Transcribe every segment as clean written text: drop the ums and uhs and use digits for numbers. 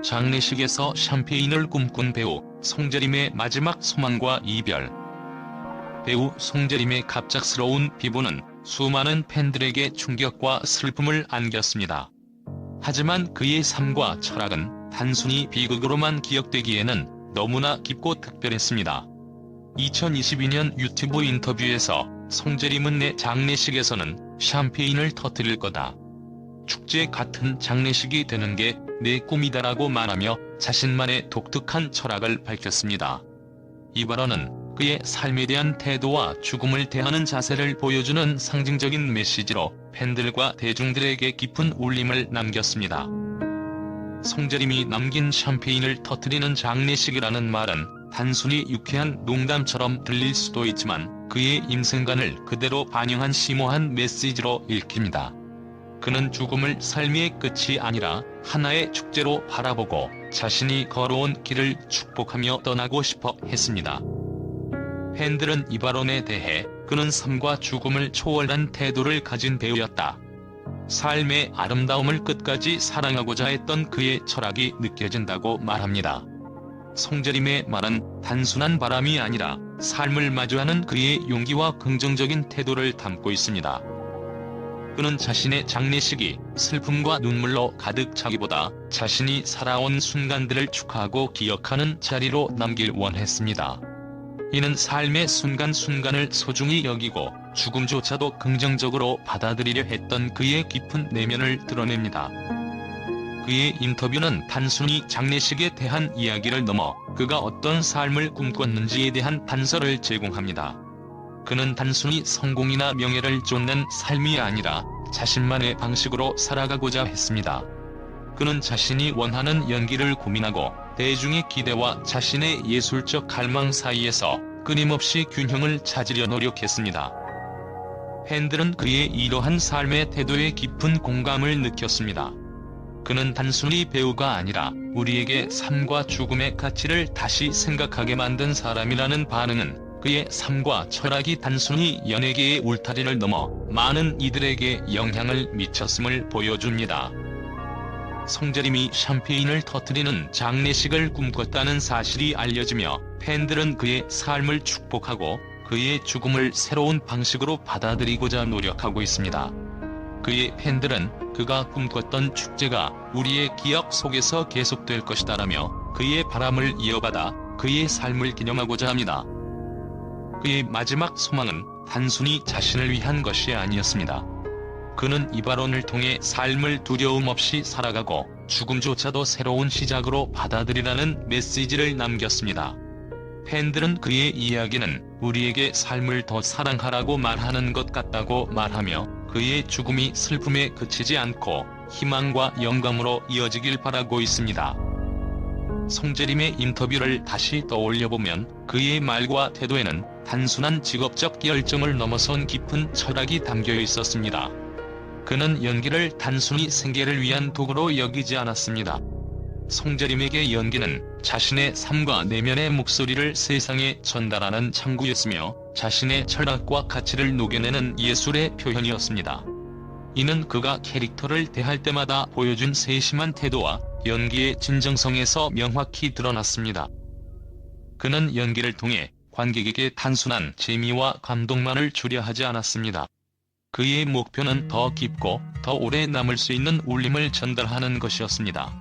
장례식에서 샴페인을 꿈꾼 배우 송재림의 마지막 소망과 이별. 배우 송재림의 갑작스러운 비보는 수많은 팬들에게 충격과 슬픔을 안겼습니다. 하지만 그의 삶과 철학은 단순히 비극으로만 기억되기에는 너무나 깊고 특별했습니다. 2022년 유튜브 인터뷰에서 송재림은 내 장례식에서는 샴페인을 터뜨릴 거다. 축제 같은 장례식이 되는 게 내 꿈이다라고 말하며 자신만의 독특한 철학을 밝혔습니다. 이 발언은 그의 삶에 대한 태도와 죽음을 대하는 자세를 보여주는 상징적인 메시지로 팬들과 대중들에게 깊은 울림을 남겼습니다. 송재림이 남긴 샴페인을 터뜨리는 장례식이라는 말은 단순히 유쾌한 농담처럼 들릴 수도 있지만 그의 인생관을 그대로 반영한 심오한 메시지로 읽힙니다. 그는 죽음을 삶의 끝이 아니라 하나의 축제로 바라보고 자신이 걸어온 길을 축복하며 떠나고 싶어 했습니다. 팬들은 이 발언에 대해 그는 삶과 죽음을 초월한 태도를 가진 배우였다. 삶의 아름다움을 끝까지 사랑하고자 했던 그의 철학이 느껴진다고 말합니다. 송재림의 말은 단순한 바람이 아니라 삶을 마주하는 그의 용기와 긍정적인 태도를 담고 있습니다. 그는 자신의 장례식이 슬픔과 눈물로 가득 차기보다 자신이 살아온 순간들을 축하하고 기억하는 자리로 남길 원했습니다. 이는 삶의 순간순간을 소중히 여기고 죽음조차도 긍정적으로 받아들이려 했던 그의 깊은 내면을 드러냅니다. 그의 인터뷰는 단순히 장례식에 대한 이야기를 넘어 그가 어떤 삶을 꿈꿨는지에 대한 단서를 제공합니다. 그는 단순히 성공이나 명예를 쫓는 삶이 아니라 자신만의 방식으로 살아가고자 했습니다. 그는 자신이 원하는 연기를 고민하고 대중의 기대와 자신의 예술적 갈망 사이에서 끊임없이 균형을 찾으려 노력했습니다. 팬들은 그의 이러한 삶의 태도에 깊은 공감을 느꼈습니다. 그는 단순히 배우가 아니라 우리에게 삶과 죽음의 가치를 다시 생각하게 만든 사람이라는 반응은 그의 삶과 철학이 단순히 연예계의 울타리를 넘어 많은 이들에게 영향을 미쳤음을 보여줍니다. 송재림이 샴페인을 터뜨리는 장례식을 꿈꿨다는 사실이 알려지며 팬들은 그의 삶을 축복하고 그의 죽음을 새로운 방식으로 받아들이고자 노력하고 있습니다. 그의 팬들은 그가 꿈꿨던 축제가 우리의 기억 속에서 계속될 것이다라며 그의 바람을 이어받아 그의 삶을 기념하고자 합니다. 그의 마지막 소망은 단순히 자신을 위한 것이 아니었습니다. 그는 이 발언을 통해 삶을 두려움 없이 살아가고 죽음조차도 새로운 시작으로 받아들이라는 메시지를 남겼습니다. 팬들은 그의 이야기는 우리에게 삶을 더 사랑하라고 말하는 것 같다고 말하며 그의 죽음이 슬픔에 그치지 않고 희망과 영감으로 이어지길 바라고 있습니다. 송재림의 인터뷰를 다시 떠올려보면 그의 말과 태도에는 단순한 직업적 열정을 넘어선 깊은 철학이 담겨 있었습니다. 그는 연기를 단순히 생계를 위한 도구로 여기지 않았습니다. 송재림에게 연기는 자신의 삶과 내면의 목소리를 세상에 전달하는 창구였으며 자신의 철학과 가치를 녹여내는 예술의 표현이었습니다. 이는 그가 캐릭터를 대할 때마다 보여준 세심한 태도와 연기의 진정성에서 명확히 드러났습니다. 그는 연기를 통해 관객에게 단순한 재미와 감동만을 주려 하지 않았습니다. 그의 목표는 더 깊고 더 오래 남을 수 있는 울림을 전달하는 것이었습니다.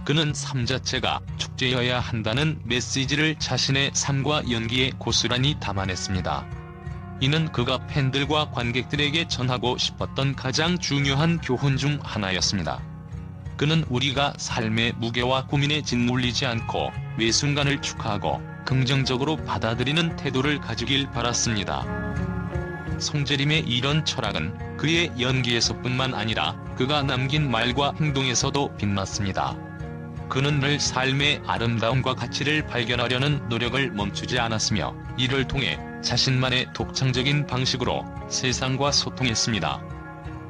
그는 삶 자체가 축제여야 한다는 메시지를 자신의 삶과 연기에 고스란히 담아냈습니다. 이는 그가 팬들과 관객들에게 전하고 싶었던 가장 중요한 교훈 중 하나였습니다. 그는 우리가 삶의 무게와 고민에 짓눌리지 않고 매 순간을 축하하고 긍정적으로 받아들이는 태도를 가지길 바랐습니다. 송재림의 이런 철학은 그의 연기에서뿐만 아니라 그가 남긴 말과 행동에서도 빛났습니다. 그는 늘 삶의 아름다움과 가치를 발견하려는 노력을 멈추지 않았으며 이를 통해 자신만의 독창적인 방식으로 세상과 소통했습니다.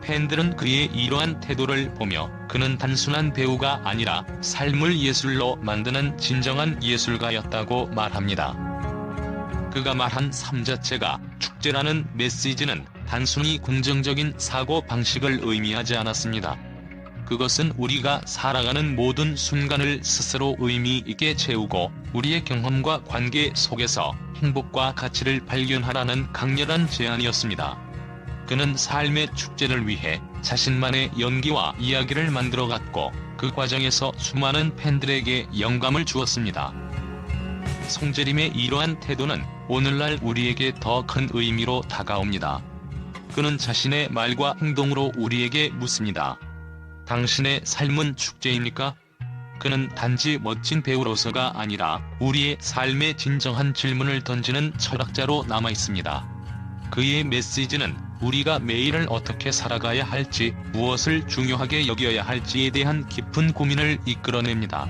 팬들은 그의 이러한 태도를 보며 그는 단순한 배우가 아니라 삶을 예술로 만드는 진정한 예술가였다고 말합니다. 그가 말한 삶 자체가 축제라는 메시지는 단순히 긍정적인 사고 방식을 의미하지 않았습니다. 그것은 우리가 살아가는 모든 순간을 스스로 의미 있게 채우고 우리의 경험과 관계 속에서 행복과 가치를 발견하라는 강렬한 제안이었습니다. 그는 삶의 축제를 위해 자신만의 연기와 이야기를 만들어갔고 그 과정에서 수많은 팬들에게 영감을 주었습니다. 송재림의 이러한 태도는 오늘날 우리에게 더 큰 의미로 다가옵니다. 그는 자신의 말과 행동으로 우리에게 묻습니다. 당신의 삶은 축제입니까? 그는 단지 멋진 배우로서가 아니라 우리의 삶의 진정한 질문을 던지는 철학자로 남아있습니다. 그의 메시지는 우리가 매일을 어떻게 살아가야 할지, 무엇을 중요하게 여겨야 할지에 대한 깊은 고민을 이끌어냅니다.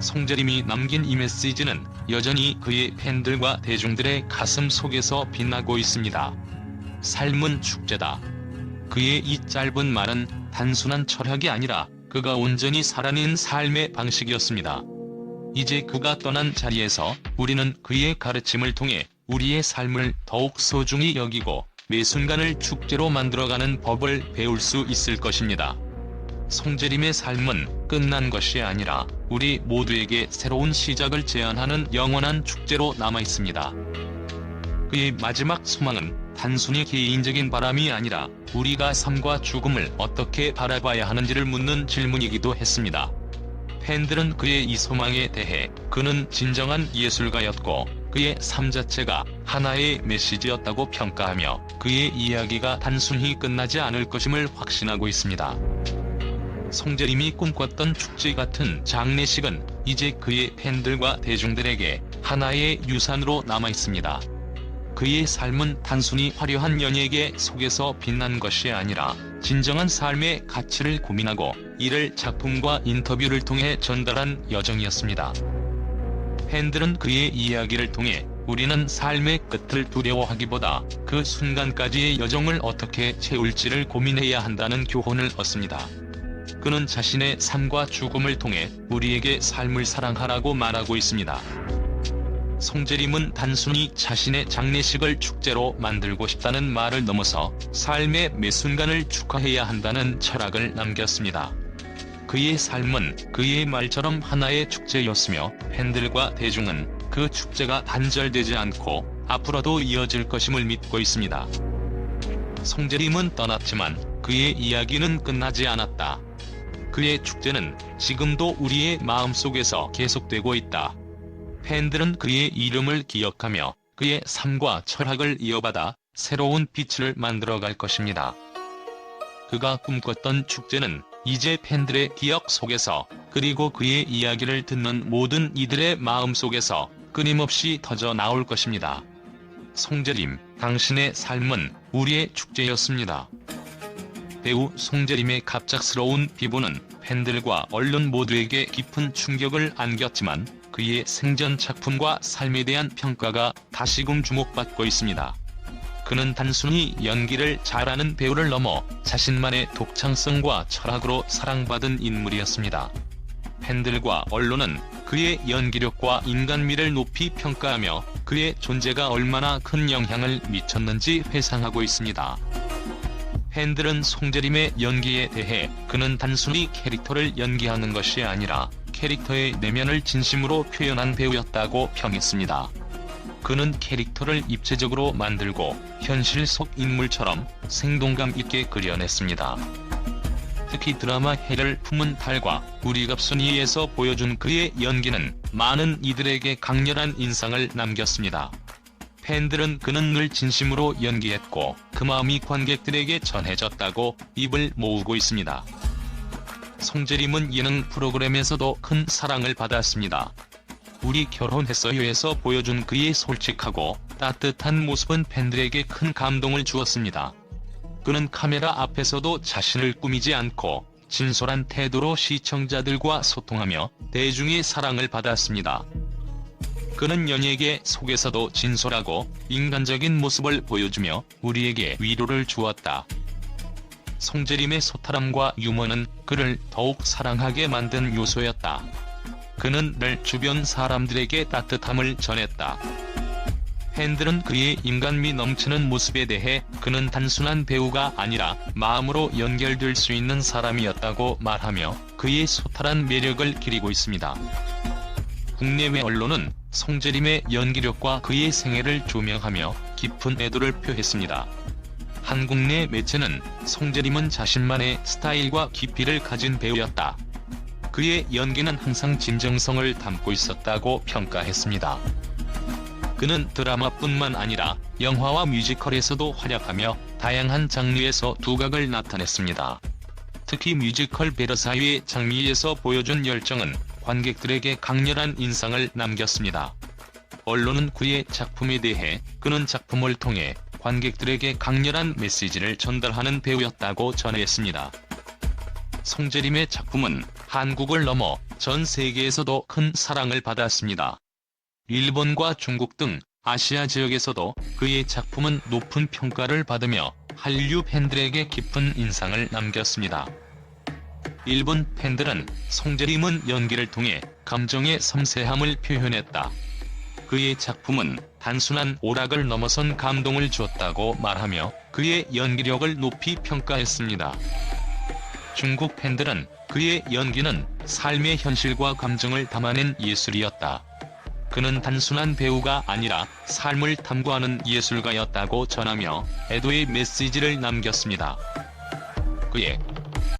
송재림이 남긴 이 메시지는 여전히 그의 팬들과 대중들의 가슴 속에서 빛나고 있습니다. 삶은 축제다. 그의 이 짧은 말은 단순한 철학이 아니라 그가 온전히 살아낸 삶의 방식이었습니다. 이제 그가 떠난 자리에서 우리는 그의 가르침을 통해 우리의 삶을 더욱 소중히 여기고 매 순간을 축제로 만들어가는 법을 배울 수 있을 것입니다. 송재림의 삶은 끝난 것이 아니라 우리 모두에게 새로운 시작을 제안하는 영원한 축제로 남아있습니다. 그의 마지막 소망은 단순히 개인적인 바람이 아니라 우리가 삶과 죽음을 어떻게 바라봐야 하는지를 묻는 질문이기도 했습니다. 팬들은 그의 이 소망에 대해 그는 진정한 예술가였고 그의 삶 자체가 하나의 메시지였다고 평가하며 그의 이야기가 단순히 끝나지 않을 것임을 확신하고 있습니다. 송재림이 꿈꿨던 축제 같은 장례식은 이제 그의 팬들과 대중들에게 하나의 유산으로 남아있습니다. 그의 삶은 단순히 화려한 연예계 속에서 빛난 것이 아니라 진정한 삶의 가치를 고민하고 이를 작품과 인터뷰를 통해 전달한 여정이었습니다. 팬들은 그의 이야기를 통해 우리는 삶의 끝을 두려워하기보다 그 순간까지의 여정을 어떻게 채울지를 고민해야 한다는 교훈을 얻습니다. 그는 자신의 삶과 죽음을 통해 우리에게 삶을 사랑하라고 말하고 있습니다. 송재림은 단순히 자신의 장례식을 축제로 만들고 싶다는 말을 넘어서 삶의 매 순간을 축하해야 한다는 철학을 남겼습니다. 그의 삶은 그의 말처럼 하나의 축제였으며 팬들과 대중은 그 축제가 단절되지 않고 앞으로도 이어질 것임을 믿고 있습니다. 송재림은 떠났지만 그의 이야기는 끝나지 않았다. 그의 축제는 지금도 우리의 마음속에서 계속되고 있다. 팬들은 그의 이름을 기억하며 그의 삶과 철학을 이어받아 새로운 빛을 만들어갈 것입니다. 그가 꿈꿨던 축제는 이제 팬들의 기억 속에서 그리고 그의 이야기를 듣는 모든 이들의 마음 속에서 끊임없이 터져 나올 것입니다. 송재림, 당신의 삶은 우리의 축제였습니다. 배우 송재림의 갑작스러운 비보는 팬들과 언론 모두에게 깊은 충격을 안겼지만 그의 생전 작품과 삶에 대한 평가가 다시금 주목받고 있습니다. 그는 단순히 연기를 잘하는 배우를 넘어 자신만의 독창성과 철학으로 사랑받은 인물이었습니다. 팬들과 언론은 그의 연기력과 인간미를 높이 평가하며 그의 존재가 얼마나 큰 영향을 미쳤는지 회상하고 있습니다. 팬들은 송재림의 연기에 대해 그는 단순히 캐릭터를 연기하는 것이 아니라 캐릭터의 내면을 진심으로 표현한 배우였다고 평했습니다. 그는 캐릭터를 입체적으로 만들고 현실 속 인물처럼 생동감 있게 그려냈습니다. 특히 드라마 해를 품은 달과 우리 갑순이에서 보여준 그의 연기는 많은 이들에게 강렬한 인상을 남겼습니다. 팬들은 그는 늘 진심으로 연기했고 그 마음이 관객들에게 전해졌다고 입을 모으고 있습니다. 송재림은 예능 프로그램에서도 큰 사랑을 받았습니다. 우리 결혼했어요에서 보여준 그의 솔직하고 따뜻한 모습은 팬들에게 큰 감동을 주었습니다. 그는 카메라 앞에서도 자신을 꾸미지 않고 진솔한 태도로 시청자들과 소통하며 대중의 사랑을 받았습니다. 그는 연예계 속에서도 진솔하고 인간적인 모습을 보여주며 우리에게 위로를 주었다. 송재림의 소탈함과 유머는 그를 더욱 사랑하게 만든 요소였다. 그는 늘 주변 사람들에게 따뜻함을 전했다. 팬들은 그의 인간미 넘치는 모습에 대해 그는 단순한 배우가 아니라 마음으로 연결될 수 있는 사람이었다고 말하며 그의 소탈한 매력을 기리고 있습니다. 국내외 언론은 송재림의 연기력과 그의 생애를 조명하며 깊은 애도를 표했습니다. 한국 내 매체는 송재림은 자신만의 스타일과 깊이를 가진 배우였다. 그의 연기는 항상 진정성을 담고 있었다고 평가했습니다. 그는 드라마뿐만 아니라 영화와 뮤지컬에서도 활약하며 다양한 장르에서 두각을 나타냈습니다. 특히 뮤지컬 베르사유의 장미에서 보여준 열정은 관객들에게 강렬한 인상을 남겼습니다. 언론은 그의 작품에 대해 그는 작품을 통해 관객들에게 강렬한 메시지를 전달하는 배우였다고 전했습니다. 송재림의 작품은 한국을 넘어 전 세계에서도 큰 사랑을 받았습니다. 일본과 중국 등 아시아 지역에서도 그의 작품은 높은 평가를 받으며 한류 팬들에게 깊은 인상을 남겼습니다. 일본 팬들은 송재림은 연기를 통해 감정의 섬세함을 표현했다. 그의 작품은 단순한 오락을 넘어선 감동을 줬다고 말하며 그의 연기력을 높이 평가했습니다. 중국 팬들은 그의 연기는 삶의 현실과 감정을 담아낸 예술이었다. 그는 단순한 배우가 아니라 삶을 탐구하는 예술가였다고 전하며 애도의 메시지를 남겼습니다. 그의